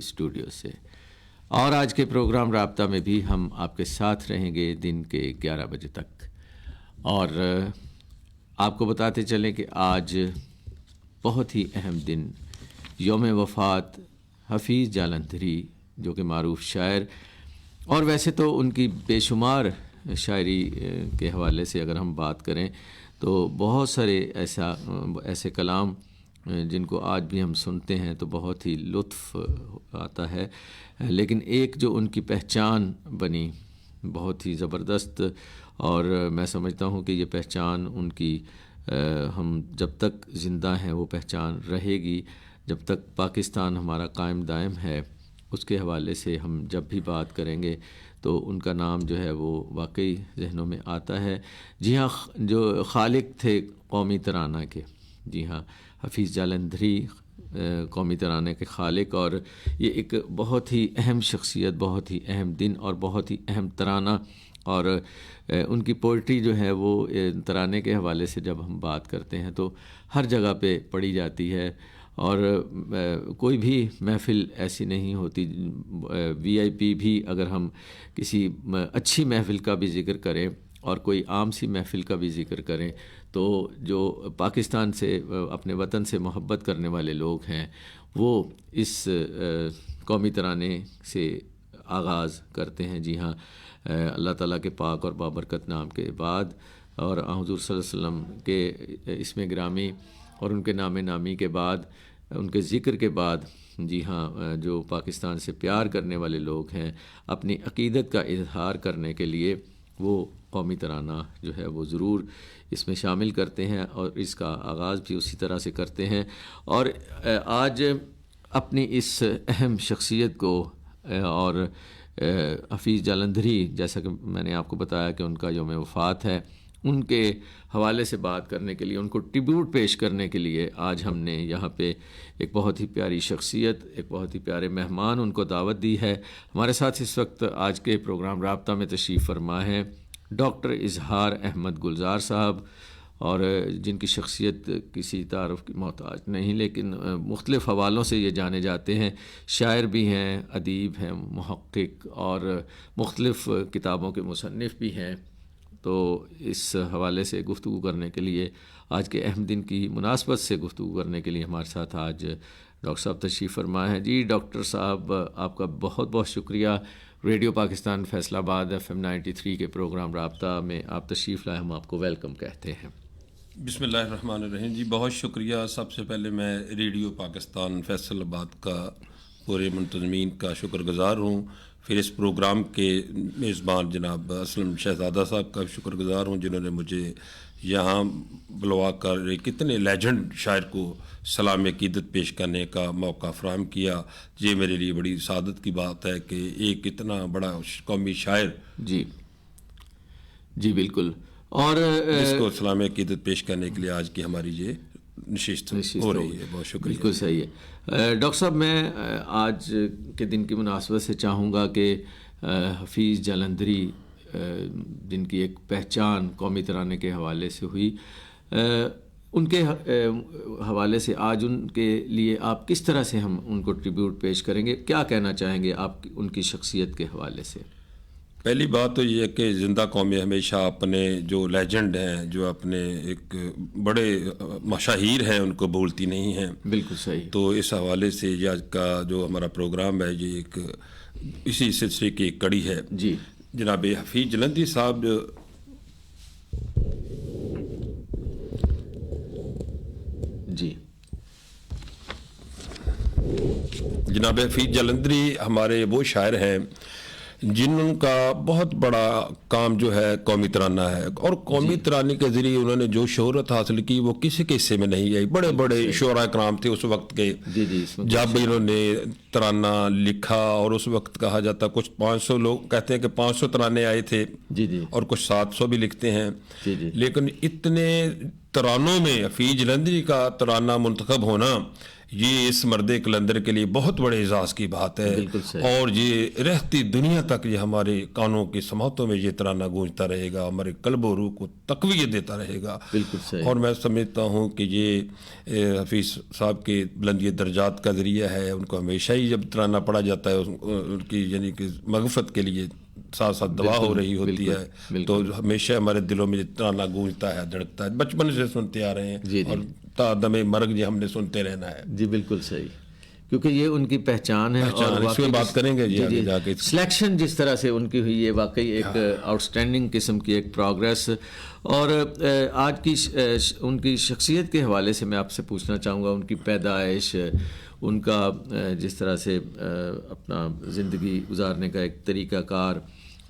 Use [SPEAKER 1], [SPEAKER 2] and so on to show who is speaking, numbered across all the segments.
[SPEAKER 1] Studio سے. اور آج کے پروگرام رابطہ میں بھی ہم آپ کے ساتھ رہیں گے دن کے 11 بجے تک. اور آپ کو بتاتے چلیں کہ آج بہت ہی اہم دن، یوم وفات حفیظ جالندھری، جو کہ معروف شاعر، اور ویسے تو ان کی بے شمار شاعری کے حوالے سے اگر ہم بات کریں تو بہت سارے ایسے کلام جن کو آج بھی ہم سنتے ہیں تو بہت ہی لطف آتا ہے. لیکن ایک جو ان کی پہچان بنی بہت ہی زبردست، اور میں سمجھتا ہوں کہ یہ پہچان ان کی ہم جب تک زندہ ہیں وہ پہچان رہے گی، جب تک پاکستان ہمارا قائم دائم ہے. اس کے حوالے سے ہم جب بھی بات کریں گے تو ان کا نام جو ہے وہ واقعی ذہنوں میں آتا ہے. جی ہاں، جو خالق تھے قومی ترانہ کے، جی ہاں، حفیظ جالندھری قومی ترانے کے خالق، اور یہ ایک بہت ہی اہم شخصیت، بہت ہی اہم دن اور بہت ہی اہم ترانہ. اور ان کی پوئٹری جو ہے وہ ترانے کے حوالے سے جب ہم بات کرتے ہیں تو ہر جگہ پہ پڑھی جاتی ہے. اور کوئی بھی محفل ایسی نہیں ہوتی، وی آئی پی بھی اگر ہم کسی اچھی محفل کا بھی ذکر کریں اور کوئی عام سی محفل کا بھی ذکر کریں تو جو پاکستان سے، اپنے وطن سے محبت کرنے والے لوگ ہیں وہ اس قومی ترانے سے آغاز کرتے ہیں. جی ہاں، اللہ تعالیٰ کے پاک اور بابرکت نام کے بعد اور حضور صلی اللہ علیہ وسلم کے اسم گرامی اور ان کے نام نامی کے بعد، ان کے ذکر کے بعد، جی ہاں، جو پاکستان سے پیار کرنے والے لوگ ہیں اپنی عقیدت کا اظہار کرنے کے لیے وہ قومی ترانہ جو ہے وہ ضرور اس میں شامل کرتے ہیں اور اس کا آغاز بھی اسی طرح سے کرتے ہیں. اور آج اپنی اس اہم شخصیت کو اور حفیظ جالندھری، جیسا کہ میں نے آپ کو بتایا کہ ان کا یوم وفات ہے، ان کے حوالے سے بات کرنے کے لیے، ان کو ٹریبیوٹ پیش کرنے کے لیے آج ہم نے یہاں پہ ایک بہت ہی پیاری شخصیت، ایک بہت ہی پیارے مہمان ان کو دعوت دی ہے. ہمارے ساتھ اس وقت آج کے پروگرام رابطہ میں تشریف فرما ہیں ڈاکٹر اظہار احمد گلزار صاحب، اور جن کی شخصیت کسی تعارف کی محتاج نہیں، لیکن مختلف حوالوں سے یہ جانے جاتے ہیں. شاعر بھی ہیں، ادیب ہیں، محقق اور مختلف کتابوں کے مصنف بھی ہیں. تو اس حوالے سے گفتگو کرنے کے لیے، آج کے اہم دن کی مناسبت سے گفتگو کرنے کے لیے ہمارے ساتھ آج ڈاکٹر صاحب تشریف فرما ہیں. جی ڈاکٹر صاحب، آپ کا بہت بہت شکریہ. ریڈیو پاکستان فیصل آباد FM 93 کے پروگرام رابطہ میں آپ تشریف لائے، ہم آپ کو ویلکم کہتے ہیں.
[SPEAKER 2] بسم اللہ الرحمن الرحیم. جی بہت شکریہ. سب سے پہلے میں ریڈیو پاکستان فیصل آباد کا پورے منتظمین کا شکر گزار ہوں. پھر اس پروگرام کے میزبان جناب اسلم شہزادہ صاحب کا شکر گزار ہوں، جنہوں نے مجھے یہاں بلوا کر ایک اتنے لیجنڈ شاعر کو سلام عقیدت پیش کرنے کا موقع فراہم کیا. یہ میرے لیے بڑی سعادت کی بات ہے کہ ایک اتنا بڑا قومی شاعر
[SPEAKER 1] جی بالکل، اور
[SPEAKER 2] جس کو سلام عقیدت پیش کرنے کے لیے آج کی ہماری یہ نشست ہو رہی ہے. بہت شکریہ.
[SPEAKER 1] بالکل صحیح ہے. ڈاکٹر صاحب، میں آج کے دن کی مناسبت سے چاہوں گا کہ حفیظ جالندھری، جن کی ایک پہچان قومی ترانے کے حوالے سے ہوئی، ان کے حوالے سے آج ان کے لیے آپ کس طرح سے ہم ان کو ٹریبیوٹ پیش کریں گے؟ کیا کہنا چاہیں گے آپ ان کی شخصیت کے حوالے سے؟
[SPEAKER 2] پہلی بات تو یہ ہے کہ زندہ قومیں ہمیشہ اپنے جو لیجنڈ ہیں، جو اپنے ایک بڑے مشاہیر ہیں، ان کو بھولتی نہیں ہیں.
[SPEAKER 1] بالکل صحیح.
[SPEAKER 2] تو اس حوالے سے یہ آج کا جو ہمارا پروگرام ہے یہ ایک اسی سلسلے کی ایک کڑی ہے.
[SPEAKER 1] جی
[SPEAKER 2] جناب حفیظ جالندھری صاحب جناب حفیظ جالندھری ہمارے وہ شاعر ہیں جن کا بہت بڑا کام جو ہے قومی ترانہ ہے، اور قومی ترانے کے ذریعے انہوں نے جو شہرت حاصل کی وہ کسی کے حصے میں نہیں آئی. بڑے بڑے شعراء کرام تھے اس وقت کے، جب انہوں نے ترانہ لکھا، اور اس وقت کہا جاتا کچھ 500 لوگ کہتے ہیں کہ 500 ترانے آئے تھے، اور کچھ 700 بھی لکھتے ہیں. لیکن اتنے ترانوں میں حفیظ جالندھری کا ترانہ منتخب ہونا یہ اس مرد کلندر کے لیے بہت بڑے اعزاز کی بات ہے، اور یہ رہتی دنیا تک یہ ہمارے کانوں کی سماعتوں میں یہ ترانہ گونجتا رہے گا، ہمارے قلب و روح کو تقویت دیتا رہے گا۔ اور میں سمجھتا ہوں کہ یہ حفیظ صاحب کے بلندی درجات کا ذریعہ ہے، ان کو ہمیشہ ہی جب ترانہ پڑھا جاتا ہے ان کی یعنی کہ مغفرت کے لیے ساتھ ساتھ دعا ہو رہی ہوتی ہے، تو ہمیشہ ہمارے دلوں میں ترانہ گونجتا ہے، دھڑکتا ہے، بچپن سے سنتے آ رہے ہیں اور تا دم مرگ یہ ہم نے سنتے رہنا ہے۔
[SPEAKER 1] جی بالکل صحیح، کیونکہ یہ ان کی پہچان ہے، اور
[SPEAKER 2] اس میں بات کریں گے جی جا کے
[SPEAKER 1] سلیکشن جس طرح سے ان کی ہوئی ہے، واقعی ایک آؤٹ اسٹینڈنگ قسم کی ایک پروگریس۔ اور آج کی ان کی شخصیت کے حوالے سے میں آپ سے پوچھنا چاہوں گا، ان کی پیدائش، ان کا جس طرح سے اپنا زندگی گزارنے کا ایک طریقہ کار،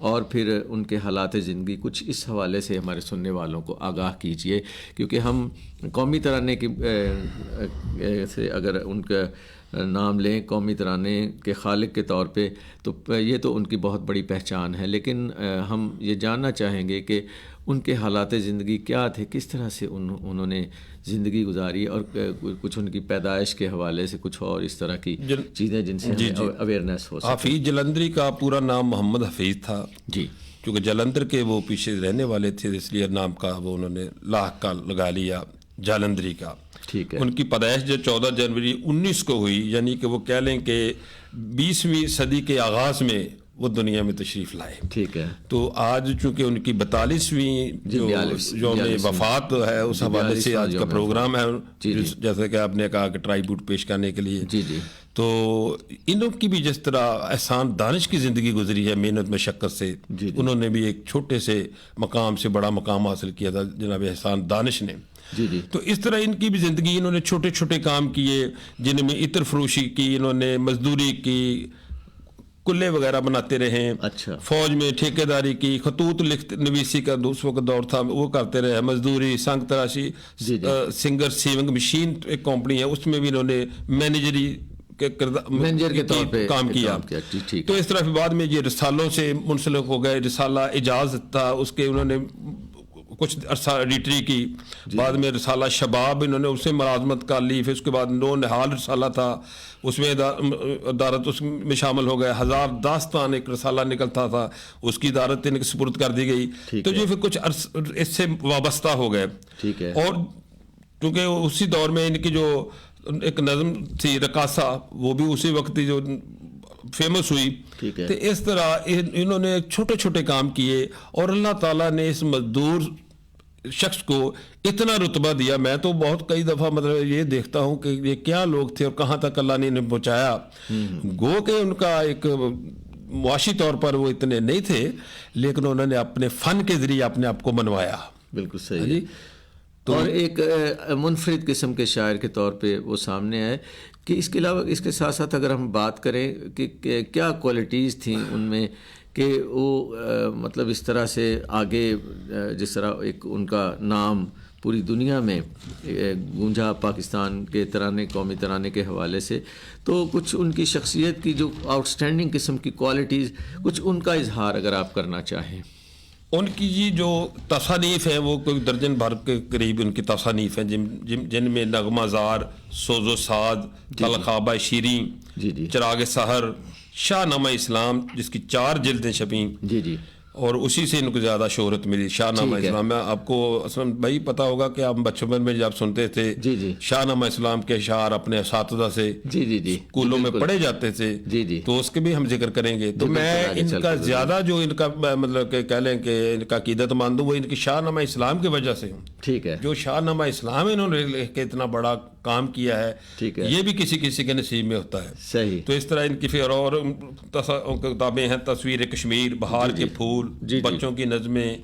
[SPEAKER 1] اور پھر ان کے حالات زندگی، کچھ اس حوالے سے ہمارے سننے والوں کو آگاہ کیجئے، کیونکہ ہم قومی ترانے کی سے اگر ان کا نام لیں قومی ترانے کے خالق کے طور پہ، تو یہ تو ان کی بہت بڑی پہچان ہے، لیکن ہم یہ جاننا چاہیں گے کہ ان کے حالات زندگی کیا تھے، کس طرح سے انہوں نے زندگی گزاری، اور کچھ ان کی پیدائش کے حوالے سے کچھ اور اس طرح کی چیزیں جن سے اویئرنیس ہو سکے۔
[SPEAKER 2] حفیظ جلندری کا پورا نام محمد حفیظ تھا جی، کیونکہ جلندر کے وہ پیچھے رہنے والے تھے، اس لیے نام کا وہ انہوں نے لاحق کا لگا لیا جالندری کا۔ ٹھیک ہے۔ ان کی پیدائش جو 14 جنوری 19 کو ہوئی، یعنی کہ وہ کہہ لیں کہ 20ویں صدی کے آغاز میں وہ دنیا میں تشریف لائے۔ ٹھیک ہے۔ تو آج چونکہ ان کی 42ویں جو وفات ہے، اس حوالے سے آج کا پروگرام ہے، جیسے کہ آپ نے کہا کہ ٹرائیبیوٹ پیش کرنے کے لیے۔ جی جی۔ تو انہوں کی بھی جس طرح احسان دانش کی زندگی گزری ہے محنت مشقت سے، انہوں نے بھی ایک چھوٹے سے مقام سے بڑا مقام حاصل کیا تھا جناب احسان دانش نے۔ جی جی۔ تو اس طرح ان کی بھی زندگی، انہوں نے چھوٹے چھوٹے کام کیے جن میں عطر فروشی کی، انہوں نے مزدوری کی، کلے وغیرہ بناتے رہے، اچھا، فوج میں ٹھیکے داری کی، خطوط نویسی کا اس وقت دور تھا وہ کرتے رہے، مزدوری، سنگ تراشی، سنگر سیونگ مشین ایک کمپنی ہے، اس میں بھی انہوں نے مینیجری مینیجر کے طور پہ کام کیا۔ تو اس طرح بعد میں یہ رسالوں سے منسلک ہو گئے، رسالہ اجازت تھا اس کے، انہوں نے کچھ عرصہ ایڈیٹری کی، بعد میں رسالہ شباب انہوں نے اسے ملازمت کر لی، پھر اس کے بعد نو نہال رسالہ تھا، اس میں ادارت اس میں شامل ہو گئے، 1000 داستان ایک رسالہ نکلتا تھا، اس کی ادارت ان کی سپرد کر دی گئی، تو جو پھر کچھ اس سے وابستہ ہو گئے۔ ٹھیک ہے۔ اور کیونکہ اسی دور میں ان کی جو ایک نظم تھی رقاصہ، وہ بھی اسی وقت جو فیمس ہوئی، تو اس طرح انہوں نے چھوٹے چھوٹے کام کیے، اور اللہ تعالیٰ نے اس مزدور شخص کو اتنا رتبہ دیا۔ میں تو بہت کئی دفعہ مطلب یہ دیکھتا ہوں کہ یہ کیا لوگ تھے اور کہاں تک اللہ نے انہیں پہنچایا۔ گو کہ ان کا ایک معاشی طور پر وہ اتنے نہیں تھے، لیکن انہوں نے اپنے فن کے ذریعے اپنے آپ کو منوایا۔ بالکل صحیح۔
[SPEAKER 1] اور ایک منفرد قسم کے شاعر کے طور پہ وہ سامنے آئے، کہ اس کے علاوہ اس کے ساتھ ساتھ اگر ہم بات کریں کہ کیا کوالٹیز تھیں ان میں کہ وہ مطلب اس طرح سے آگے، جس طرح ایک ان کا نام پوری دنیا میں گونجا پاکستان کے ترانے، قومی ترانے کے حوالے سے، تو کچھ ان کی شخصیت کی جو آؤٹ اسٹینڈنگ قسم کی کوالٹیز، کچھ ان کا اظہار اگر آپ کرنا چاہیں۔
[SPEAKER 2] ان کی یہ جو تصانیف ہیں وہ کوئی درجن بھر کے قریب ان کی تصانیف ہیں، جن میں نغمہ زار، سوز و ساد، تلخابہ شیریں، چراغ سحر، شاہ نامہ اسلام جس کی 4 جلدیں چھپیں، جی جی، اور اسی سے ان کو زیادہ شہرت ملی، شاہ نامہ اسلام میں۔ آپ کو اصلا بھائی پتہ ہوگا کہ آپ بچپن میں جب سنتے تھے شاہ نامہ اسلام کے اشعار اپنے اساتذہ سے اسکولوں میں پڑھے جاتے تھے، تو اس کے بھی ہم ذکر کریں گے۔ تو میں ان کا زیادہ جو ان کا مطلب کہ کہہ لیں کہ ان کا عقیدت مند ہوں، وہ ان کی شاہ نامہ اسلام کی وجہ سے ہوں۔ ٹھیک ہے۔ جو شاہ نامہ اسلام انہوں نے لکھ کے اتنا بڑا کام کیا ہے، یہ بھی کسی کسی کے نصیب میں ہوتا ہے۔ صحیح۔ تو اس طرح ان کی پھر اور کتابیں ہیں، تصویر کشمیر، بہار کے پھول، بچوں کی نظمیں،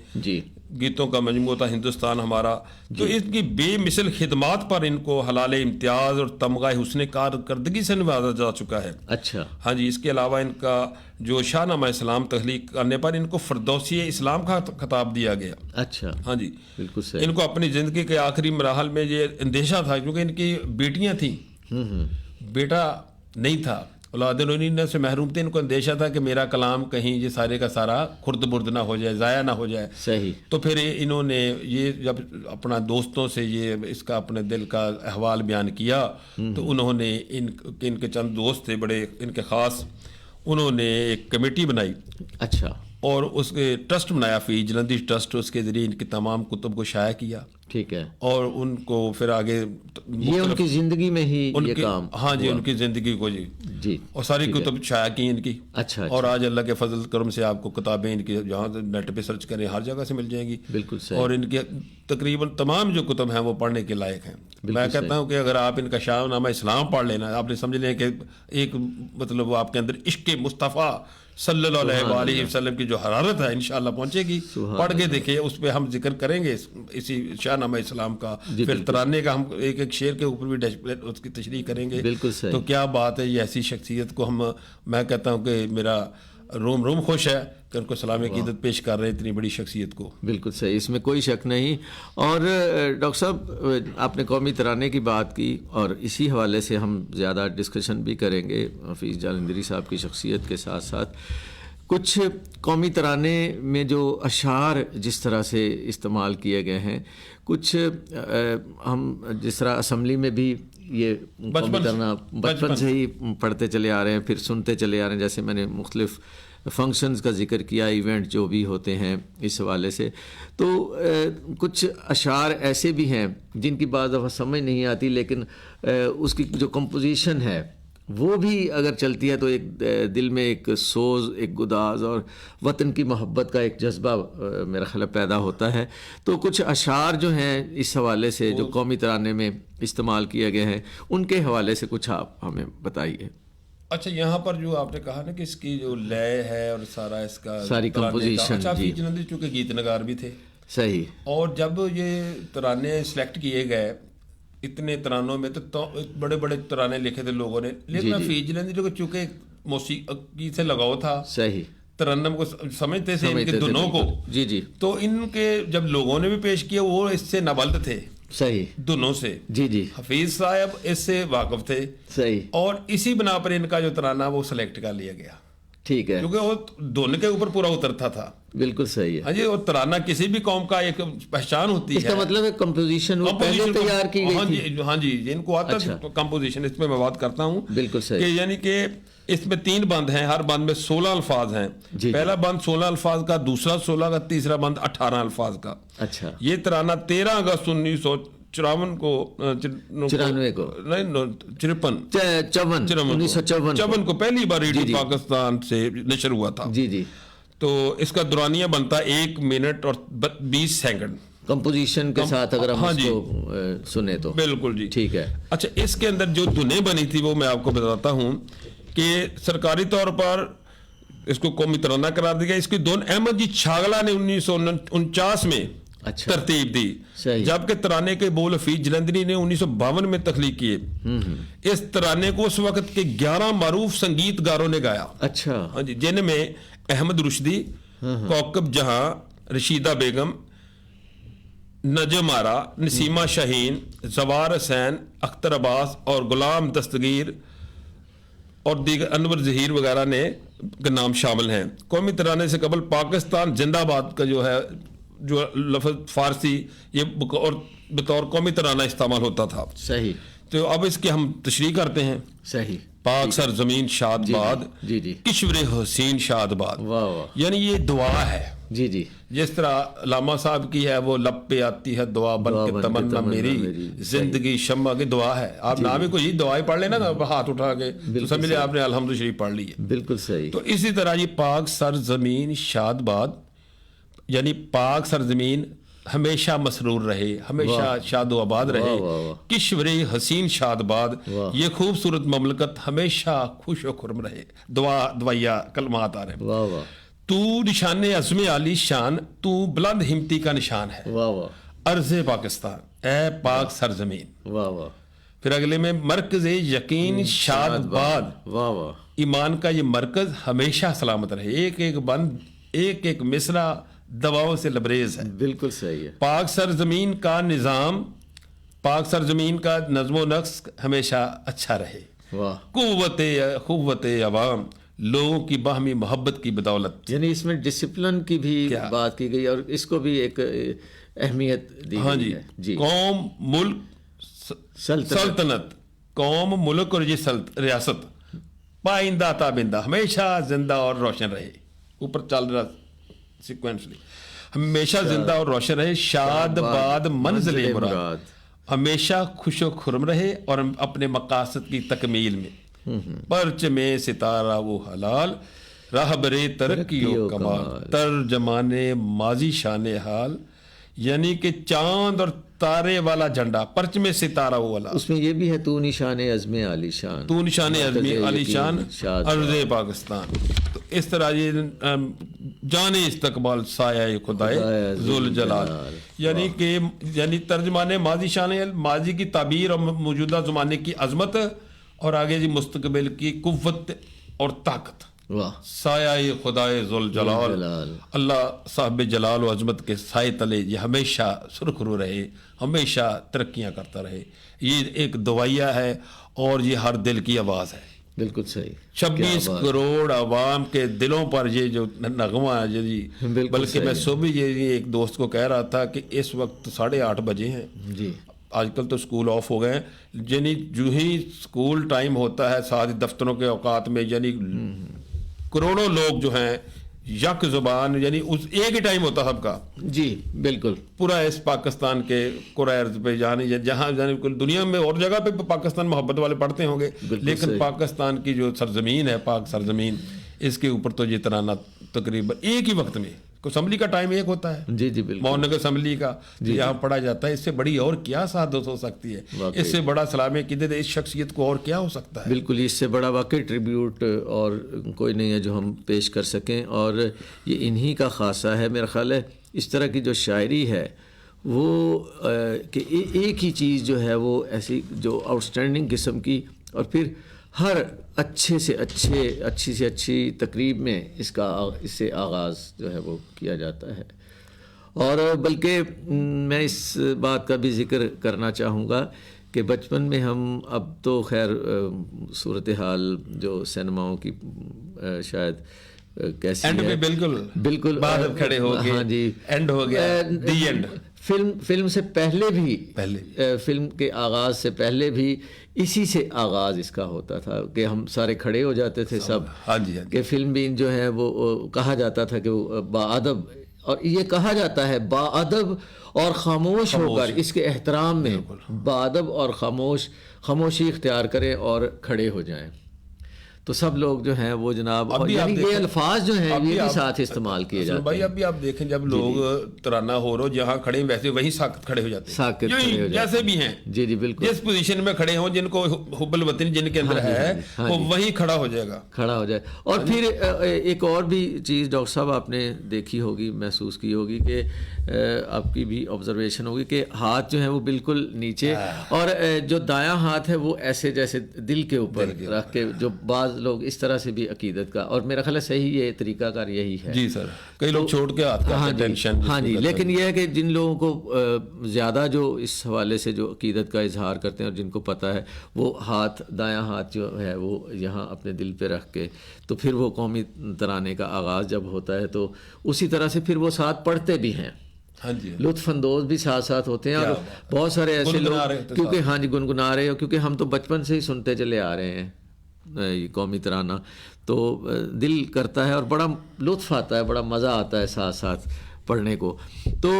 [SPEAKER 2] گیتوں کا مجموعہ تھا ہندوستان ہمارا۔ تو اس کی بے مثل خدمات پر ان کو حلال امتیاز اور تمغہ حسن کارکردگی سے نوازا جا چکا ہے۔ اچھا، ہاں جی۔ اس کے علاوہ ان کا جو شاہ نامہ اسلام تخلیق کرنے پر ان کو فردوسی اسلام کا خطاب دیا گیا۔ اچھا، ہاں جی، بالکل صحیح۔ ان کو اپنی زندگی کے آخری مراحل میں یہ اندیشہ تھا، کیونکہ ان کی بیٹیاں تھیں، بیٹا نہیں تھا، اولاد رونینہ سے محروم تھے. ان کو اندیشہ تھا کہ میرا کلام کہیں یہ سارے کا سارا خرد برد نہ ہو جائے, ضائع نہ ہو جائے.
[SPEAKER 1] صحیح.
[SPEAKER 2] تو پھر انہوں نے یہ جب اپنا دوستوں سے یہ اس کا اپنے دل کا احوال بیان کیا تو انہوں نے ان کے چند دوست تھے بڑے ان کے خاص, انہوں نے ایک کمیٹی بنائی.
[SPEAKER 1] اچھا.
[SPEAKER 2] اور اس کے ٹرسٹ بنایا, فی جلندی ٹرسٹ, اس کے ذریعے ان کی تمام کتب کو شائع کیا.
[SPEAKER 1] ٹھیک ہے.
[SPEAKER 2] اور ان کو پھر آگے
[SPEAKER 1] یہ ان کی زندگی میں ہی یہ کام,
[SPEAKER 2] ہاں جی, ان کی زندگی کو
[SPEAKER 1] جی,
[SPEAKER 2] اور ساری کتب شائع کی ان کی.
[SPEAKER 1] اچھا.
[SPEAKER 2] اور آج اللہ کے فضل کرم سے آپ کو کتابیں ان کی جہاں نیٹ پہ سرچ کریں ہر جگہ سے مل جائیں گی.
[SPEAKER 1] بالکل صحیح.
[SPEAKER 2] اور ان کے تقریباً تمام جو کتب ہیں وہ پڑھنے کے لائق ہیں. میں کہتا ہوں کہ اگر آپ ان کا شاہ نامہ اسلام پڑھ لینا, آپ نے سمجھ لیں کہ ایک مطلب وہ آپ کے اندر عشق مصطفیٰ صلی اللہ علیہ وسلم کی جو حرارت ہے انشاءاللہ پہنچے گی. پڑھ کے دیکھیں, اس پہ ہم ذکر کریں گے اسی شاہ نامہ اسلام کا. پھر ترانے کا ہم ایک ایک شعر کے اوپر بھی اس کی تشریح کریں گے. تو کیا بات ہے, یہ ایسی شخصیت کو ہم, میں کہتا ہوں کہ میرا روم روم خوش ہے کہ ان کو سلام عقیدت پیش کر رہے ہیں اتنی بڑی شخصیت کو.
[SPEAKER 1] بالکل صحیح, اس میں کوئی شک نہیں. اور ڈاکٹر صاحب آپ نے قومی ترانے کی بات کی اور اسی حوالے سے ہم زیادہ ڈسکشن بھی کریں گے حفیظ جالندھری صاحب کی شخصیت کے ساتھ ساتھ. کچھ قومی ترانے میں جو اشعار جس طرح سے استعمال کیے گئے ہیں, کچھ ہم جس طرح اسمبلی میں بھی یہ قومی ترانہ بچپن سے ہی پڑھتے چلے آ رہے ہیں, پھر سنتے چلے آ رہے ہیں, جیسے میں نے مختلف فنکشنز کا ذکر کیا, ایونٹ جو بھی ہوتے ہیں اس حوالے سے. تو کچھ اشعار ایسے بھی ہیں جن کی بعض دفعہ سمجھ نہیں آتی, لیکن اس کی جو کمپوزیشن ہے وہ بھی اگر چلتی ہے تو ایک دل میں ایک سوز, ایک گداز اور وطن کی محبت کا ایک جذبہ میرا خیال پیدا ہوتا ہے. تو کچھ اشعار جو ہیں اس حوالے سے جو قومی ترانے میں استعمال کیے گئے ہیں, ان کے حوالے سے کچھ آپ ہمیں بتائیے.
[SPEAKER 2] اچھا, یہاں پر جو آپ نے کہا نا کہ اس کی جو لے ہے اور سارا اس کا
[SPEAKER 1] ساری کمپوزیشن,
[SPEAKER 2] اچھا فی جلندی چونکہ گیت نگار بھی تھے.
[SPEAKER 1] صحیح.
[SPEAKER 2] اور جب یہ ترانے سلیکٹ کیے گئے, اتنے ترانوں میں تو بڑے بڑے ترانے لکھے تھے لوگوں نے, لیکن فی جلندی جو چونکہ موسیقی سے لگاؤ تھا,
[SPEAKER 1] صحیح,
[SPEAKER 2] ترنم کو سمجھتے تھے ان کے دنوں کو.
[SPEAKER 1] جی جی.
[SPEAKER 2] تو ان کے جب لوگوں نے بھی پیش کیا وہ اس سے نابلد تھے,
[SPEAKER 1] صحیح,
[SPEAKER 2] دنوں سے.
[SPEAKER 1] جی جی.
[SPEAKER 2] حفیظ صاحب اس سے واقف تھے.
[SPEAKER 1] صحیح.
[SPEAKER 2] اور اسی بنا پر ان کا جو ترانہ وہ سلیکٹ کر لیا گیا.
[SPEAKER 1] ٹھیک ہے.
[SPEAKER 2] کیونکہ وہ دھن کے اوپر پورا اترتا تھا.
[SPEAKER 1] بالکل صحیح ہے.
[SPEAKER 2] ہاں جی, اور ترانہ کسی بھی قوم کا ایک پہچان ہوتی ہے.
[SPEAKER 1] اس کا مطلب ہے کمپوزیشن وہ پہلے تیار کی گئی تھی.
[SPEAKER 2] ہاں جی, ان کو آتا ہے کمپوزیشن. اس پہ میں بات کرتا ہوں.
[SPEAKER 1] بالکل صحیح.
[SPEAKER 2] کہ یعنی کہ اس میں 3 بند ہیں, ہر بند میں 16 الفاظ ہیں. پہلا بند 16 الفاظ کا, دوسرا 16 کا, تیسرا بند 18 الفاظ کا.
[SPEAKER 1] اچھا. یہ
[SPEAKER 2] ترانہ 13 اگست 1954 کو 54 کو پہلی بار ریڈیو پاکستان سے نشر ہوا تھا.
[SPEAKER 1] جی جی.
[SPEAKER 2] تو اس کا دورانیہ بنتا 1 منٹ اور 20 سیکنڈ
[SPEAKER 1] کمپوزیشن کے ساتھ, اگر ہم اس کو سنیں تو.
[SPEAKER 2] بالکل جی.
[SPEAKER 1] ٹھیک ہے.
[SPEAKER 2] اچھا, اس کے اندر جو دھنیں بنی تھی وہ میں آپ کو بتاتا ہوں کہ سرکاری طور پر اس کو قومی ترانہ قرار دیا گیا. اس کی دھن احمد جی چھاگلا نے 1949 میں ترتیب دی, جبکہ ترانے کے بول حفیظ جلندری نے 1952 میں تخلیق کیے. اس ترانے کو اس وقت کے 11 معروف سنگیت کاروں نے گایا.
[SPEAKER 1] اچھا.
[SPEAKER 2] ہاں جی, جن میں احمد رشدی, کوکب جہاں, رشیدہ بیگم, نجم آرا, نسیمہ شاہین, زوار حسین, اختر عباس اور غلام دستگیر اور دیگر انور ظہیر وغیرہ نے نام شامل ہیں. قومی ترانے سے قبل پاکستان زندہ باد کا جو ہے جو لفظ فارسی یہ اور بطور قومی ترانہ استعمال ہوتا تھا.
[SPEAKER 1] صحیح.
[SPEAKER 2] تو اب اس کی ہم تشریح کرتے ہیں.
[SPEAKER 1] صحیح.
[SPEAKER 2] پاک سرزمین شاد باد,
[SPEAKER 1] جی جی,
[SPEAKER 2] کشور حسین شاد باد. یعنی یہ دعا ہے.
[SPEAKER 1] جی جی.
[SPEAKER 2] جس طرح علامہ صاحب کی ہے وہ لب پہ آتی ہے دعا بن کے تمنا میری, زندگی شمع کی دعا ہے. آپ نام ہی کو یہ دعائیں پڑھ لینا نا ہاتھ اٹھا کے, تو سمجھ لیں آپ نے الحمد شریف پڑھ لی ہے.
[SPEAKER 1] بالکل صحیح.
[SPEAKER 2] تو اسی طرح یہ پاک سرزمین شاد باد, یعنی پاک سرزمین ہمیشہ مسرور رہے, ہمیشہ شاد و آباد رہے. کشور حسین شاد باد, یہ خوبصورت مملکت ہمیشہ خوش و خرم رہے. دعائیا کلمات آ رہے. تو نشان عزم عالی شان, تو بلند ہمتی کا نشان ہے. ارض پاکستان, اے پاک سرزمین. پھر اگلے میں مرکز یقین شاد باد, ایمان کا یہ مرکز ہمیشہ سلامت رہے. ایک ایک بند, ایک ایک مصرع دواؤں سے لبریز ہے.
[SPEAKER 1] بالکل صحیح ہے.
[SPEAKER 2] پاک سرزمین کا نظام, پاک سرزمین کا نظم و نسق ہمیشہ اچھا رہے.
[SPEAKER 1] واہ،
[SPEAKER 2] قوت عوام، لوگوں کی باہمی محبت کی بدولت.
[SPEAKER 1] یعنی اس میں ڈسپلن کی بھی بات کی گئی اور اس کو بھی ایک اہمیت دی گئی ہے. جی،
[SPEAKER 2] قوم، ملک، سلطنت، قوم، ملک اور یہ ریاست پائندہ تابندہ ہمیشہ زندہ اور روشن رہے. اوپر چل رہا سیکوینسلی، ہمیشہ زندہ اور روشن رہے، شاد باد منزل مراد، ہمیشہ خوش و خرم رہے اور اپنے مقاصد کی تکمیل میں پرچ میں ستارہ وہ حلال، راہبر ترقی و کمال، ترجمان ماضی شان حال، یعنی کہ چاند اور تارے والا جھنڈا، پرچ میں ستارہ وہ والا.
[SPEAKER 1] اس میں یہ بھی ہے تو نشان عزم عالی شان،
[SPEAKER 2] تو نشان عزم علی شان ارض پاکستان. تو اس طرح یہ جان استقبال سایہ خدائے ذوالجلال، یعنی کہ ترجمان ماضی شان، ماضی کی تعبیر اور موجودہ زمانے کی عظمت، اور آگے جی مستقبل کی قوت اور طاقت. سایہ خدائے ذوالجلال، اللہ صاحب جلال و عظمت کے سائے تلے یہ ہمیشہ سرخرو رہے، ہمیشہ ترقیاں کرتا رہے. یہ ایک دعائیہ ہے اور یہ ہر دل کی آواز ہے.
[SPEAKER 1] بالکل صحیح.
[SPEAKER 2] 26 کروڑ عوام کے دلوں پر یہ جو نغمہ ہے جی. بلکہ میں صبح یہ ایک دوست کو کہہ رہا تھا کہ اس وقت 8:30 بجے ہیں
[SPEAKER 1] جی.
[SPEAKER 2] آج کل تو اسکول آف ہو گئے ہیں، یعنی جو ہی اسکول ٹائم ہوتا ہے ساتھ دفتروں کے اوقات میں، یعنی کروڑوں لوگ جو ہیں یک زبان، یعنی اس ایک ہی ٹائم ہوتا سب کا.
[SPEAKER 1] جی بالکل.
[SPEAKER 2] پورا اس پاکستان کے کرۂ ارض پہ جہاں دنیا میں اور جگہ پہ پاکستان محبت والے پڑھتے ہوں گے، لیکن پاکستان کی جو سرزمین ہے، پاک سرزمین، اس کے اوپر تو یہ ترانہ تقریباً ایک ہی وقت میں، اسمبلی کا ٹائم ایک ہوتا ہے.
[SPEAKER 1] جی جی بالکل.
[SPEAKER 2] مونگ اسمبلی کا یہاں پڑھا جاتا ہے. اس سے بڑی اور کیا سعادت ہو سکتی ہے؟ اس سے بڑا سلام عقیدت اس شخصیت کو اور کیا ہو سکتا ہے؟
[SPEAKER 1] بالکل، اس سے بڑا واقعی ٹریبیوٹ اور کوئی نہیں ہے جو ہم پیش کر سکیں، اور یہ انہی کا خاصہ ہے. میرا خیال ہے اس طرح کی جو شاعری ہے وہ کہ ایک ہی چیز جو ہے وہ ایسی جو آؤٹ اسٹینڈنگ قسم کی، اور پھر ہر اچھی سے اچھی تقریب میں اس سے آغاز جو ہے وہ کیا جاتا ہے. اور بلکہ میں اس بات کا بھی ذکر کرنا چاہوں گا کہ بچپن میں ہم، اب تو خیر صورتحال جو سینماؤں کی شاید کیسی ہے، بالکل
[SPEAKER 2] بعد کھڑے ہو گئے. ہاں جی، اینڈ ہو گیا، دی اینڈ.
[SPEAKER 1] فلم سے پہلے فلم کے آغاز سے پہلے بھی اسی سے آغاز اس کا ہوتا تھا کہ ہم سارے کھڑے ہو جاتے تھے سب.
[SPEAKER 2] ہاں جی.
[SPEAKER 1] کہ فلم بین جو ہے وہ کہا جاتا تھا کہ وہ باادب، اور یہ کہا جاتا ہے باادب اور خاموش ہو کر، اس کے احترام میں باادب اور خاموشی اختیار کریں اور کھڑے ہو جائیں. تو سب لوگ جو ہیں وہ جناب، یعنی یہ الفاظ جو ہیں یہ بھی ساتھ استعمال کیے جاتے ہیں.
[SPEAKER 2] بھائی ابھی آپ دیکھیں جب لوگ ترانہ ہو رہا جہاں کھڑے ویسے وہی ساکت کھڑے ہو جاتے ہیں، جیسے بھی ہیں.
[SPEAKER 1] جی جی بالکل.
[SPEAKER 2] جس پوزیشن میں کھڑے ہوں، جن کو حب الوطنی جن کے اندر ہے وہ وہی کھڑا ہو جائے گا،
[SPEAKER 1] کھڑا ہو جائے. اور پھر ایک اور بھی چیز ڈاکٹر صاحب آپ نے دیکھی ہوگی، محسوس کی ہوگی، کہ آپ کی بھی آبزرویشن ہوگی کہ ہاتھ جو ہے وہ بالکل نیچے، اور جو دایاں ہاتھ ہے وہ ایسے جیسے دل کے اوپر رکھ کے، جو بعض لوگ اس طرح سے بھی عقیدت کا، اور میرا خیال ہے صحیح یہ طریقہ کار یہی ہے.
[SPEAKER 2] جی سر، کئی لوگ چھوڑ کے ہاتھ کا ٹینشن.
[SPEAKER 1] ہاں جی، لیکن یہ ہے کہ جن لوگوں کو زیادہ جو اس حوالے سے جو عقیدت کا اظہار کرتے ہیں اور جن کو پتہ ہے، وہ دایاں ہاتھ جو ہے وہ یہاں اپنے دل پہ رکھ کے، تو پھر وہ قومی ترانے کا آغاز جب ہوتا ہے تو اسی طرح سے پھر وہ ساتھ پڑھتے بھی ہیں.
[SPEAKER 2] ہاں جی،
[SPEAKER 1] لطف اندوز بھی ساتھ ہوتے ہیں. اور بہت سارے ایسے لوگ کیونکہ ہاں جی گنگنا رہے ہو، کیونکہ ہم تو بچپن سے ہی سنتے چلے آ رہے ہیں یہ قومی ترانہ، تو دل کرتا ہے اور بڑا لطف آتا ہے، بڑا مزہ آتا ہے ساتھ پڑھنے کو. تو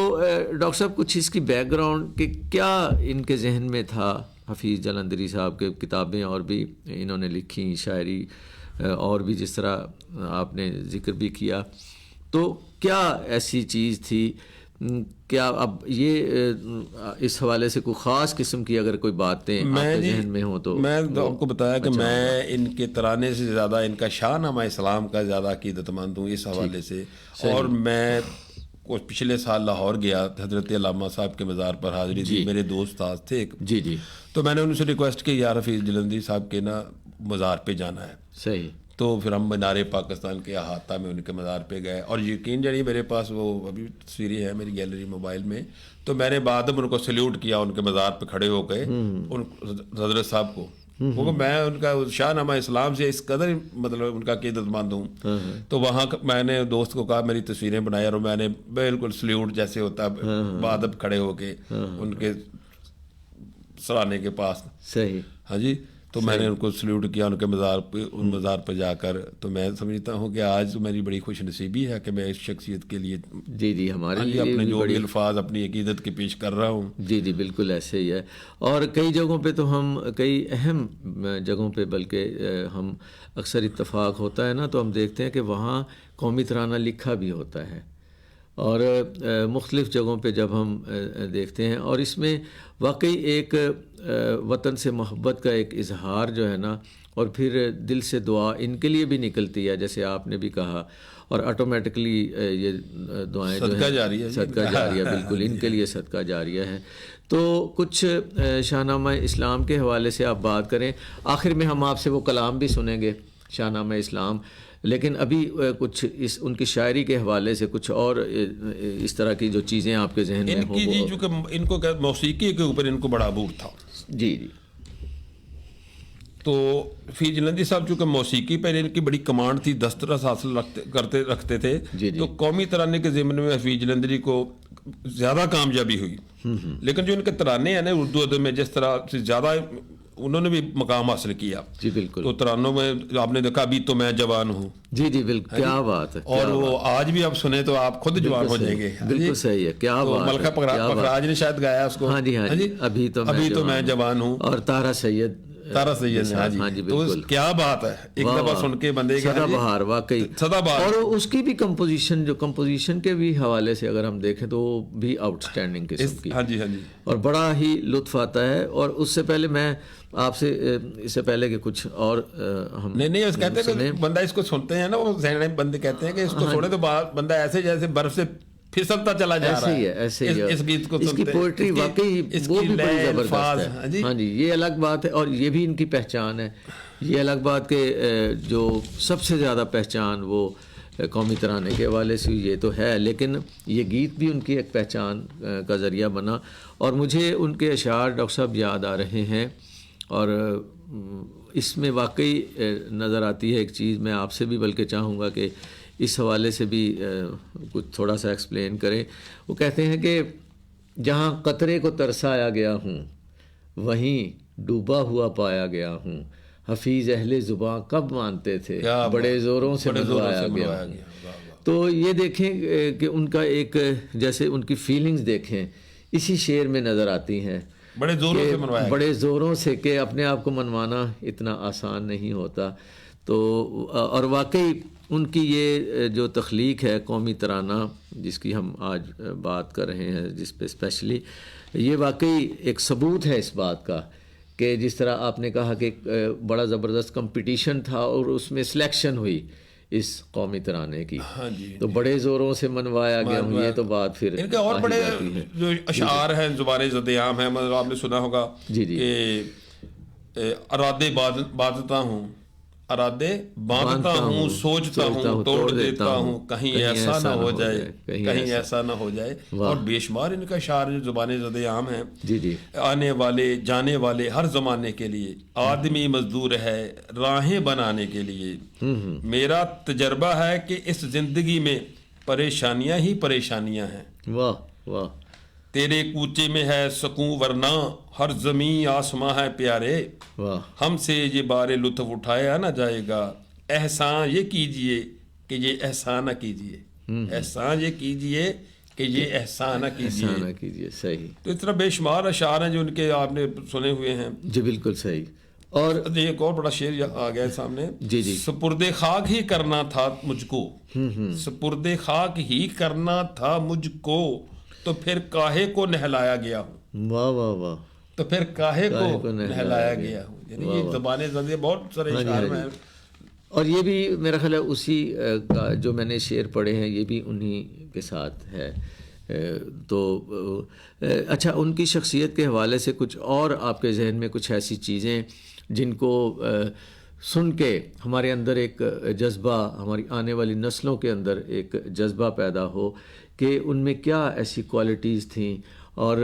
[SPEAKER 1] ڈاکٹر صاحب کچھ اس کی بیک گراؤنڈ کہ کیا ان کے ذہن میں تھا؟ حفیظ جلندری صاحب کے کتابیں اور بھی انہوں نے لکھی، شاعری اور بھی جس طرح آپ نے ذکر بھی کیا، تو کیا ایسی چیز تھی؟ کیا اب یہ اس حوالے سے کوئی خاص قسم کی اگر کوئی باتیں آپ کے ذہن میں ہوں تو؟
[SPEAKER 2] میں آپ کو بتایا کہ میں ان کے ترانے سے زیادہ ان کا شاہ نامہ اسلام کا زیادہ عقیدت مند ہوں اس حوالے سے. اور میں پچھلے سال لاہور گیا، حضرت علامہ صاحب کے مزار پر حاضری دی. میرے دوست تھے ایک،
[SPEAKER 1] جی جی،
[SPEAKER 2] تو میں نے ان سے ریکویسٹ کی یار حفیظ جلندری صاحب کے نا مزار پہ جانا ہے.
[SPEAKER 1] صحیح.
[SPEAKER 2] تو پھر ہم مینار پاکستان کے احاطہ میں ان کے مزار پہ گئے، اور یقین جانیے میرے پاس وہ ابھی تصویریں ہیں میری گیلری موبائل میں. تو میں نے بعد ان کو سلیوٹ کیا، ان کے مزار پہ کھڑے ہو گئے ان حضرت صاحب کو، کیونکہ میں ان کا شاہ نامہ اسلام سے اس قدر مطلب ان کا عقیدت مند ہوں. تو وہاں میں نے دوست کو کہا میری تصویریں بنائی اور میں نے بالکل سلیوٹ جیسے ہوتا ہے بادب کھڑے ہو کے ان کے سرانے کے پاس.
[SPEAKER 1] صحیح.
[SPEAKER 2] ہاں جی. تو میں نے ان کو سلیوٹ کیا ان کے مزار پہ جا کر. تو میں سمجھتا ہوں کہ آج تو میری بڑی خوش نصیبی ہے کہ میں اس شخصیت کے لیے
[SPEAKER 1] جی ہمارے لیے
[SPEAKER 2] اپنے جو بھی الفاظ اپنی عقیدت کے پیش کر رہا ہوں.
[SPEAKER 1] جی بالکل ایسے ہی ہے. اور کئی جگہوں پہ تو ہم کئی اہم جگہوں پہ بلکہ ہم اکثر اتفاق ہوتا ہے نا تو ہم دیکھتے ہیں کہ وہاں قومی ترانہ لکھا بھی ہوتا ہے. اور مختلف جگہوں پہ جب ہم دیکھتے ہیں اور اس میں واقعی ایک وطن سے محبت کا ایک اظہار جو ہے نا اور پھر دل سے دعا ان کے لیے بھی نکلتی ہے جیسے آپ نے بھی کہا. اور آٹومیٹکلی یہ دعائیں جو ہیں صدقہ جاریہ بالکل ان کے لیے صدقہ جاریہ ہے. تو کچھ شاہ نامہ اسلام کے حوالے سے آپ بات کریں. آخر میں ہم آپ سے وہ کلام بھی سنیں گے شاہ نامہ اسلام. لیکن ابھی کچھ ان کی شاعری کے حوالے سے کچھ اور اس طرح کی جو چیزیں آپ کے ذہن میں ہوں.
[SPEAKER 2] جی چونکہ ان کو موسیقی کے اوپر ان کو بڑا عبور تھا.
[SPEAKER 1] جی.
[SPEAKER 2] تو فی جلندی صاحب چونکہ موسیقی پر ان کی بڑی کمانڈ تھی, دسترس حاصل رکھتے تھے. تو قومی ترانے کے ضمن میں حفیظ جلندری کو زیادہ کامیابی ہوئی. لیکن جو ان کے ترانے ہیں نا اردو ادب میں جس طرح سے زیادہ انہوں نے بھی مقام حاصل کیا.
[SPEAKER 1] جی بالکل.
[SPEAKER 2] تو ترانوں میں آپ نے دیکھا ابھی تو میں جوان ہوں.
[SPEAKER 1] جی بالکل. کیا بات ہے.
[SPEAKER 2] اور وہ آج بھی آپ سنیں تو آپ خود جوان ہو جائیں گے.
[SPEAKER 1] بالکل صحیح ہے. کیا بات ہے.
[SPEAKER 2] ملکہ پخراج نے شاید گایا اس کو.
[SPEAKER 1] ہاں جی ابھی تو میں جوان ہوں. اور تارا سید
[SPEAKER 2] ہاں جی. تو کیا بات ہے. ایک دفعہ سن کے بندے
[SPEAKER 1] سدا بہار واقعی سدا بہار. اور اس کی بھی کمپوزیشن کے بھی حوالے سے اگر ہم دیکھیں تو وہ بھی آؤٹ اسٹینڈنگ قسم کی.
[SPEAKER 2] ہاں جی.
[SPEAKER 1] اور بڑا ہی لطف آتا ہے. اور اس سے پہلے میں آپ سے اس سے پہلے کہ کچھ اور ہم
[SPEAKER 2] نہیں کہتے ہیں کہ بندہ اس کو سنتے ہیں نا وہ بندے کہتے ہیں کہ اس کو سنے تو بندہ ایسے جیسے برف سے پھسلتا چلا جا رہا ہے.
[SPEAKER 1] ایسے ہی
[SPEAKER 2] اس گیت کو
[SPEAKER 1] اس کی پوئٹری واقعی وہ بھی بڑی زبردست ہے. ہاں جی یہ الگ بات ہے اور یہ بھی ان کی پہچان ہے. یہ الگ بات کہ جو سب سے زیادہ پہچان وہ قومی ترانے کے حوالے سے یہ تو ہے لیکن یہ گیت بھی ان کی ایک پہچان کا ذریعہ بنا. اور مجھے ان کے اشعار ڈاکٹر صاحب یاد آ رہے ہیں اور اس میں واقعی نظر آتی ہے ایک چیز. میں آپ سے بھی بلکہ چاہوں گا کہ اس حوالے سے بھی کچھ تھوڑا سا ایکسپلین کریں. وہ کہتے ہیں کہ جہاں قطرے کو ترسایا گیا ہوں وہیں ڈوبا ہوا پایا گیا ہوں. حفیظ اہل زباں کب مانتے تھے بڑے زوروں سے منوایا گیا ہوں. تو یہ دیکھیں کہ ان کا ایک جیسے ان کی فیلنگز دیکھیں اسی شعر میں نظر آتی ہیں. بڑے زوروں سے کہ اپنے آپ کو منوانا اتنا آسان نہیں ہوتا. تو اور واقعی ان کی یہ جو تخلیق ہے قومی ترانہ جس کی ہم آج بات کر رہے ہیں جس پہ اسپیشلی یہ واقعی ایک ثبوت ہے اس بات کا کہ جس طرح آپ نے کہا کہ بڑا زبردست کمپٹیشن تھا اور اس میں سلیکشن ہوئی اس قومی ترانے کی. تو بڑے زوروں سے منوایا گیا ہوں. یہ تو بات پھر
[SPEAKER 2] ان کے اور بڑے جو اشعار ہیں زبان زد عام ہیں مطلب آپ نے سنا ہوگا کہ ارادے باندھتا ہوں سوچتا ہوں توڑ دیتا ہوں کہیں ایسا نہ ہو جائے. اور بے شمار ان کا اشعار جو زبان زد عام ہیں آنے والے جانے والے ہر زمانے کے لیے آدمی مزدور ہے راہیں بنانے کے لیے. میرا تجربہ ہے کہ اس زندگی میں پریشانیاں ہی پریشانیاں ہیں.
[SPEAKER 1] واہ واہ.
[SPEAKER 2] تیرے کوچے میں ہے سکون ورنہ ہر زمین آسماں ہے پیارے. ہم سے یہ بار لطف اٹھایا نہ جائے گا. احسان یہ کیجئے کہ یہ احسان نہ کیجئے. احسان یہ کیجئے کہ یہ احسان نہ
[SPEAKER 1] کیجئے. صحیح.
[SPEAKER 2] تو اس طرح بے شمار اشعار ہیں جو ان کے آپ نے سنے ہوئے ہیں.
[SPEAKER 1] جی بالکل صحیح. اور
[SPEAKER 2] ایک اور بڑا شعر آ گیا سامنے.
[SPEAKER 1] جی
[SPEAKER 2] سپرد خاک ہی کرنا تھا مجھ کو. سپرد خاک ہی کرنا تھا مجھ کو تو پھر کاہے کو نہلایا گیا ہوں.
[SPEAKER 1] واہ واہ واہ.
[SPEAKER 2] تو پھر کاہے کو نہلایا گیا ہوں. یعنی یہ زبانیں زدے بہت سارے اشعار میں.
[SPEAKER 1] اور یہ بھی میرا خیال ہے اسی کا جو میں نے شعر پڑھے ہیں یہ بھی انہی کے ساتھ ہے. تو اچھا ان کی شخصیت کے حوالے سے کچھ اور آپ کے ذہن میں کچھ ایسی چیزیں جن کو سن کے ہمارے اندر ایک جذبہ ہماری آنے والی نسلوں کے اندر ایک جذبہ پیدا ہو کہ ان میں کیا ایسی کوالٹیز تھیں اور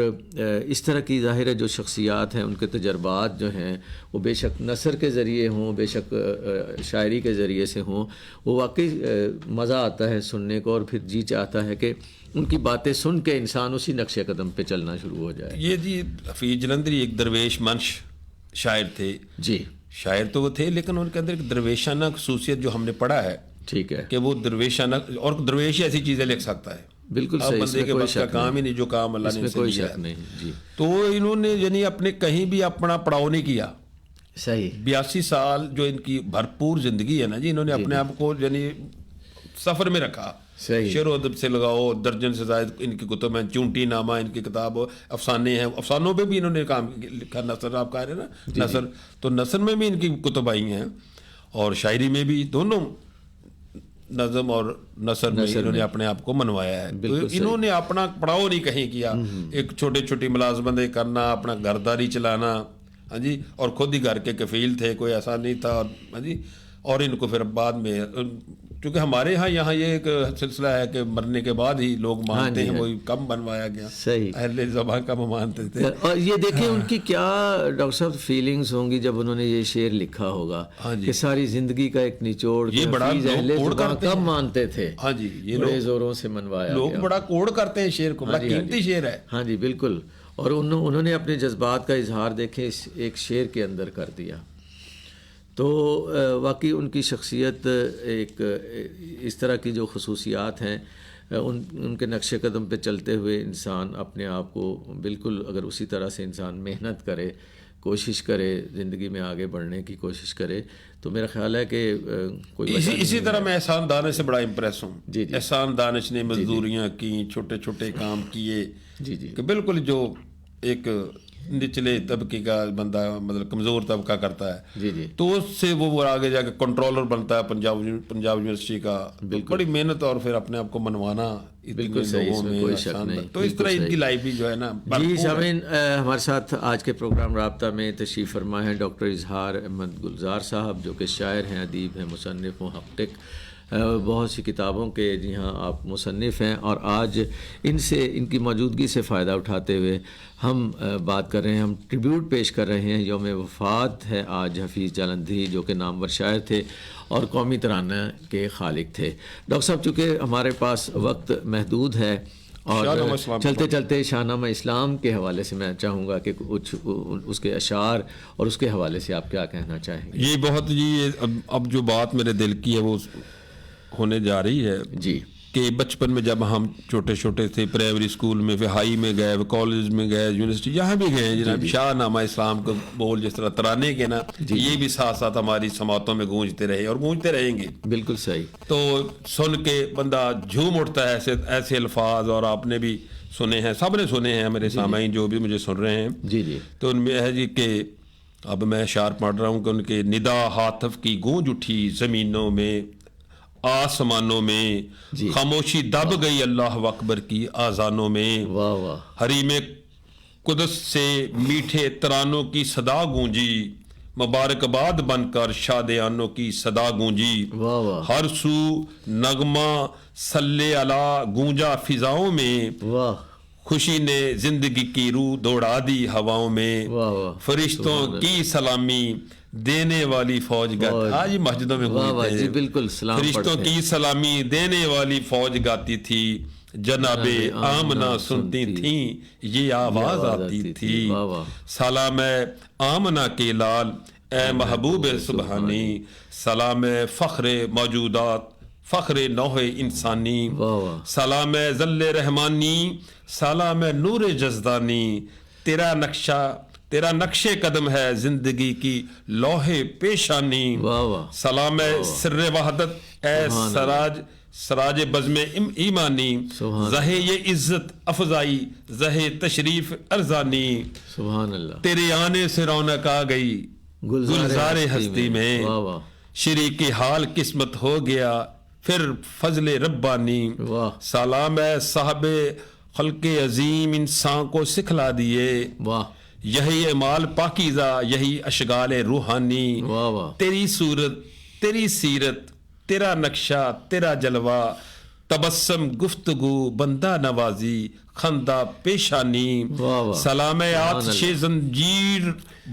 [SPEAKER 1] اس طرح کی ظاہر ہے جو شخصیات ہیں ان کے تجربات جو ہیں وہ بے شک نثر کے ذریعے ہوں، بے شک شاعری کے ذریعے سے ہوں، وہ واقعی مزہ آتا ہے سننے کو، اور پھر جی چاہتا ہے کہ ان کی باتیں سن کے انسان اسی نقش قدم پہ چلنا شروع ہو جائے۔
[SPEAKER 2] یہ جی حفیظ جلندری ایک درویش منش شاعر تھے
[SPEAKER 1] جی،
[SPEAKER 2] شاعر تو وہ تھے، لیکن ان کے اندر ایک درویشانہ خصوصیت جو ہم نے پڑھا ہے
[SPEAKER 1] ٹھیک ہے،
[SPEAKER 2] کہ وہ درویشانہ، اور درویش ایسی چیزیں لکھ سکتا ہے
[SPEAKER 1] بالکل
[SPEAKER 2] اب
[SPEAKER 1] صحیح، اس
[SPEAKER 2] بندے
[SPEAKER 1] میں
[SPEAKER 2] کے
[SPEAKER 1] کوئی
[SPEAKER 2] بس کا
[SPEAKER 1] شک
[SPEAKER 2] کام ہی
[SPEAKER 1] نہیں،
[SPEAKER 2] نہیں جو کام اللہ
[SPEAKER 1] اس
[SPEAKER 2] نے
[SPEAKER 1] میں
[SPEAKER 2] ان سے
[SPEAKER 1] کوئی
[SPEAKER 2] دیا
[SPEAKER 1] شک
[SPEAKER 2] ہے۔
[SPEAKER 1] نہیں جی،
[SPEAKER 2] تو انہوں نے یعنی اپنے کہیں بھی اپنا پڑاؤ نہیں کیا۔
[SPEAKER 1] صحیح
[SPEAKER 2] 82 سال جو ان کی بھرپور زندگی ہے نا جی، انہوں نے اپنے آپ کو یعنی سفر میں رکھا۔
[SPEAKER 1] صحیح،
[SPEAKER 2] شعر و ادب سے لگاؤ، درجن سے زائد ان کی کتب ہیں، چونٹی نامہ ان کی کتاب، افسانے ہیں، افسانوں پہ بھی انہوں نے کام لکھا، نثر آپ کہہ رہے ہیں نا نثر، تو نثر میں بھی ان کی کتب آئی ہیں، اور شاعری میں بھی، دونوں نظم اور نثر میں انہوں نے اپنے آپ کو منوایا ہے۔ تو انہوں نے اپنا پڑاؤ نہیں کہیں کیا، ایک چھوٹی چھوٹی ملازمتیں کرنا، اپنا گھرداری چلانا، ہاں جی، اور خود ہی گھر کے کفیل تھے، کوئی ایسا نہیں تھا، ہاں جی، اور ان کو پھر بعد میں، کیونکہ ہمارے یہاں یہ ایک سلسلہ ہے کہ مرنے کے بعد ہی لوگ مانتے ہیں، وہی کم بنوایا گیا،
[SPEAKER 1] صحیح،
[SPEAKER 2] اہل زبان کم مانتے تھے۔
[SPEAKER 1] اور یہ دیکھیں ان کی کیا ڈاکٹر صاحب فیلنگز ہوں گی جب انہوں نے یہ شعر لکھا ہوگا کہ ساری زندگی کا ایک نچوڑ،
[SPEAKER 2] یہ بڑا
[SPEAKER 1] اہل زبان کم مانتے تھے،
[SPEAKER 2] ہاں جی، یہ
[SPEAKER 1] بڑے زوروں سے منوایا
[SPEAKER 2] لوگ بڑا کوڑ کرتے ہیں شعر کو، بڑا قیمتی شعر ہے۔
[SPEAKER 1] ہاں جی بالکل، اور انہوں نے اپنے جذبات کا اظہار دیکھیں اس ایک شعر کے اندر کر دیا۔ تو واقعی ان کی شخصیت ایک اس طرح کی جو خصوصیات ہیں، ان کے نقش قدم پہ چلتے ہوئے انسان اپنے آپ کو بالکل، اگر اسی طرح سے انسان محنت کرے، کوشش کرے، زندگی میں آگے بڑھنے کی کوشش کرے، تو میرا خیال ہے کہ کوئی
[SPEAKER 2] اسی طرح میں احسان دانش سے بڑا امپریس ہوں۔
[SPEAKER 1] جی جی،
[SPEAKER 2] احسان دانش نے مزدوریاں کی، چھوٹے چھوٹے کام کیے،
[SPEAKER 1] جی جی،
[SPEAKER 2] کہ بالکل جو ایک نچلے طبقے کا بندہ، مطلب کمزور طبقہ کرتا ہے،
[SPEAKER 1] جی جی،
[SPEAKER 2] تو اس سے وہ آگے جا کے کنٹرولر بنتا ہے پنجاب یونیورسٹی کا، بڑی محنت اور پھر اپنے آپ کو منوانا
[SPEAKER 1] بالکل صحیح، اس میں کوئی شک نہیں،
[SPEAKER 2] تو اس طرح ان کی لائف بھی جو ہے نا۔
[SPEAKER 1] جی سامعین، ہمارے ساتھ آج کے پروگرام رابطہ میں تشریف فرما ہے ڈاکٹر اظہار احمد گلزار صاحب، جو کہ شاعر ہیں، ادیب ہیں، مصنف، محقق، بہت سی کتابوں کے جی ہاں آپ مصنف ہیں، اور آج ان کی موجودگی سے فائدہ اٹھاتے ہوئے ہم بات کر رہے ہیں، ہم ٹریبیوٹ پیش کر رہے ہیں۔ یوم وفات ہے آج حفیظ جلندھری، جو کہ نامور شاعر تھے اور قومی ترانہ کے خالق تھے۔ ڈاکٹر صاحب، چونکہ ہمارے پاس وقت محدود ہے اور چلتے چلتے شاہ نامہ اسلام کے حوالے سے میں چاہوں گا کہ کچھ اس کے اشعار اور اس کے حوالے سے آپ کیا کہنا چاہیں گے؟
[SPEAKER 2] یہ بہت جی، اب جو بات میرے دل کی ہے وہ ہونے جا رہی ہے
[SPEAKER 1] جی،
[SPEAKER 2] کہ بچپن میں جب ہم چھوٹے چھوٹے تھے، پرائمری اسکول میں، پھر ہائی میں گئے، کالج میں گئے، یونیورسٹی جہاں بھی گئے جناب، شاہ نامہ اسلام کو بول جس طرح ترانے کے نا، یہ بھی ساتھ ساتھ ہماری سماعتوں میں گونجتے رہے اور گونجتے رہیں گے۔
[SPEAKER 1] بالکل صحیح،
[SPEAKER 2] تو سن کے بندہ جھوم اٹھتا ہے ایسے الفاظ، اور آپ نے بھی سنے ہیں، سب نے سنے ہیں، میرے سامعین جو بھی مجھے سن رہے ہیں،
[SPEAKER 1] جی جی،
[SPEAKER 2] تو ان میں ہے جی کہ اب میں اشعار پڑھ رہا ہوں کہ ان کے ندا ہاتف کی گونج اٹھی زمینوں میں، آسمانوں میں، خاموشی دب گئی اللہ اکبر کی آذانوں میں،
[SPEAKER 1] واہ واہ،
[SPEAKER 2] حریم قدس سے میٹھے ترانوں کی صدا گونجی، مبارکباد بن کر شادیانوں کی صدا گونجی،
[SPEAKER 1] واہ واہ،
[SPEAKER 2] ہر سو نغمہ صلی علی گونجا فضاؤں میں،
[SPEAKER 1] واہ،
[SPEAKER 2] خوشی نے زندگی کی روح دوڑا دی ہواؤں میں،
[SPEAKER 1] واہ واہ،
[SPEAKER 2] فرشتوں کی سلامی دینے والی فوج گاتی، آج مسجدوں میں گونجتے
[SPEAKER 1] جی بالکل، سلام
[SPEAKER 2] فرشتوں کی سلامی دینے والی فوج گاتی تھی، جناب آمنہ سنتی تھیں یہ آواز آتی تھی، سلام آمنہ کے لال اے محبوب سبحانی، سلام فخر موجودات، فخر نوح انسانی، سلام ذل رحمانی، سلام نور جزدانی، تیرا نقش قدم ہے زندگی کی لوح پیشانی، سلام سر وحدت اے سراج بزم ایمانی، زہ یہ عزت افزائی، زہ تشریف ارزانی،
[SPEAKER 1] سبحان اللہ،
[SPEAKER 2] تیرے آنے سے رونق آ گئی گلزار ہستی میں، شریک حال قسمت ہو گیا پھر فضل ربانی، سلام اے صاحب خلق عظیم انسان کو سکھلا دیے، یہی اعمال پاکیزہ یہی اشغال روحانی، تیری صورت تیری سیرت تیرا نقشہ تیرا جلوہ تبسم گفتگو بندہ نوازی خندہ پیشانی
[SPEAKER 1] واہ واہ،
[SPEAKER 2] سلام آتش زنجیر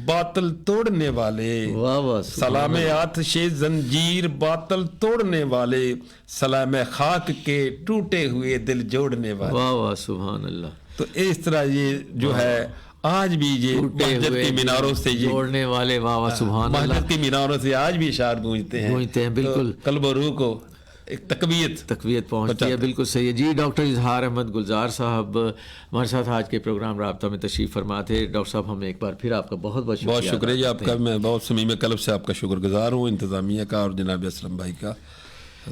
[SPEAKER 2] باطل توڑنے والے
[SPEAKER 1] واہ واہ،
[SPEAKER 2] سلام آتش زنجیر باطل توڑنے والے سلام خاک کے ٹوٹے ہوئے دل جوڑنے والے.
[SPEAKER 1] واہ واہ، سبحان اللہ.
[SPEAKER 2] تو اس طرح یہ جو ہے آج بھی یہ مسجد کی میناروں سے یہ
[SPEAKER 1] جوڑنے والے، واہ واہ، سبحان اللہ.
[SPEAKER 2] مسجد کی میناروں سے آج بھی اشعار گونجتے ہیں،
[SPEAKER 1] بالکل.
[SPEAKER 2] تو قلب و روح کو ایک تقویت
[SPEAKER 1] پہنچتی ہے. بالکل صحیح ہے جی. ڈاکٹر اظہار احمد گلزار صاحب ہمارے ساتھ آج کے پروگرام رابطہ میں تشریف فرما تھے. ڈاکٹر صاحب ہم ایک بار پھر آپ کا بہت بہت
[SPEAKER 2] شکریہ جی. آپ کا میں بہت صمیم قلب سے آپ کا شکر گزار ہوں، انتظامیہ کا اور جناب اسلم بھائی کا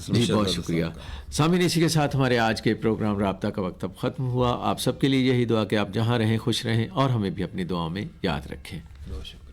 [SPEAKER 1] جی، بہت شکریہ. سامعین، اسی کے ساتھ ہمارے آج کے پروگرام رابطہ کا وقت اب ختم ہوا. آپ سب کے لیے یہی دعا کہ آپ جہاں رہیں خوش رہیں اور ہمیں بھی اپنی دعاؤں میں یاد رکھیں.
[SPEAKER 2] بہت شکریہ.